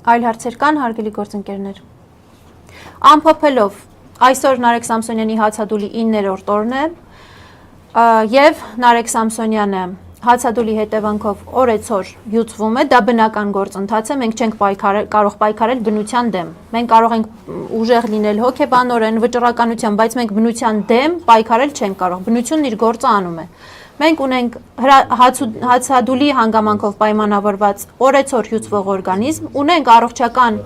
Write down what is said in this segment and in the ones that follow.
Այլ հարցեր կան, հարգելի գործընկերներ։ Ամփոփելով, այսօր Նարեկ Սամսոնյանի հացադուլի 9-րդ օրն է եւ Նարեկ Սամսոնյանը հացադուլի հետևանքով օրեցօր յուծվում է, դա բնական գործընթաց է, մենք չենք կարող պայքարել բնության դեմ։ Մենք կարող ենք ուժեղ լինել հոգեբանորեն, վճռականությամբ, բայց մենք բնության դեմ պայքարել չենք կարող։ Բնությունն իր գործը անում է։ Մենք ունենք հացադուլի հանգամանքով պայմանավորված օրեցօր յուծվող օրգանիզմ, ունենք առողջական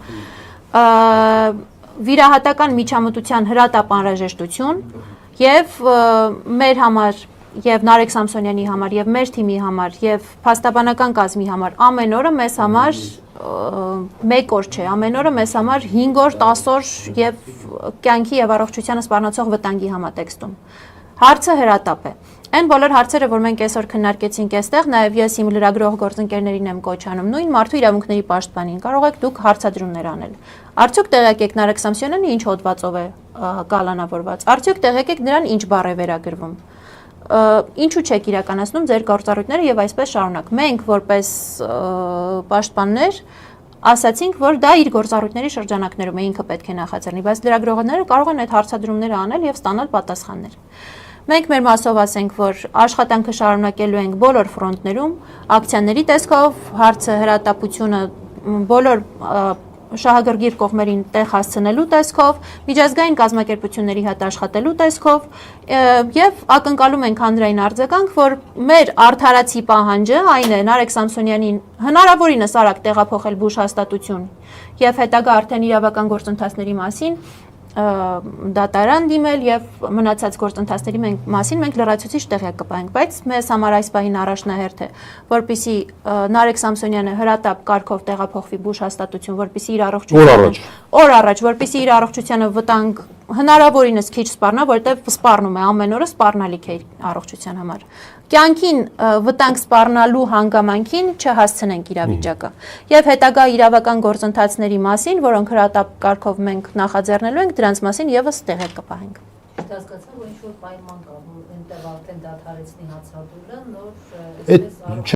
վիրահատական միջամտության հրատապ անհրաժեշտություն եւ մեր համար եւ Նարեկ Սամսոնյանի համար եւ մեր թիմի համար եւ փաստաբանական կազմի համար ամեն օրը մեզ համար մեկ օր չէ, ամեն օրը մեզ համար 5 օր, 10 օր եւ կյանքի եւ առողջությանը սպառնացող վտանգի համատեքստում։ Հարցը հրատապ է։ Այն բոլոր հարցերը, որ մենք այսօր քննարկեցինք այստեղ, նաեւ ես իմ լրագրող գործընկերներին եմ կոչ անում նույն մարդու իրավունքների պաշտպանին։ Կարող եք դուք հարցադրումներ անել։ Արդյոք տեղյակ եք Նարեկ Սամսոնյանը ինչ հոդվածով է կալանավորված։ Արդյոք տեղյակ եք նրան ինչ բառ է վերագրվում։ Ինչու չեք իրականացնում ձեր գործառույթները եւ այսպես շարունակ։ Մենք որպես պաշտպաններ ասացինք, որ դա իր գործառույթների շրջանակներում է ինքը պետք է նախաձեռնի, բայց լրագրողները կարող են այդ հարցադրումները անել եւ ստանալ պատասխաններ։ Մենք մեր մասով ասենք, որ աշխատանքը շարունակելու ենք բոլոր ֆրոնտներում, ակցիաների տեսքով, հարցը հրատապությունը բոլոր շահագրգիռ կողմերին տեղ հասցնելու տեսքով, միջազգային կազմակերպությունների հետ աշխատելու տեսքով եւ ակնկալում ենք հանրային արձագանք, որ մեր արդարացի պահանջը այն է Նարեկ Սամսոնյանին հնարավորինս արագ տեղափոխել բուժ հաստատություն եւ հետագա արդեն իրավական գործընթացների մասին դատարան դիմել եւ մնացած գործընթացների մասին մենք լրացուցիչ տեղյակ կպահենք, բայց մեզ համար այս պահին առաջնահերթ է, որպեսզի Նարեկ Սամսոնյանը հրատապ կարգով տեղափոխվի բուժ հաստատություն, որպեսզի իր առողջությանը օր առաջ, որպեսզի իր առողջությանը վտանգ հնարավորինս քիչ սպառնա, որտեղ սպառնում է ամեն օրը սպառնալիք է առողջության համար։ Կյանքին վտանգ սպառնալու հանգամանքին չհասցնենք իրավիճակը։ Եվ հետագա իրավական գործընթացների մասին, որոնք հրատապ կարգով մենք նախաձեռնելու ենք, դրանց մասին եւս տեղյակ կպահենք։ Հասկացա, որ ինչ որ պայման կա, որ այնտեղ արդեն դադարեցնի հացադուլը, նոր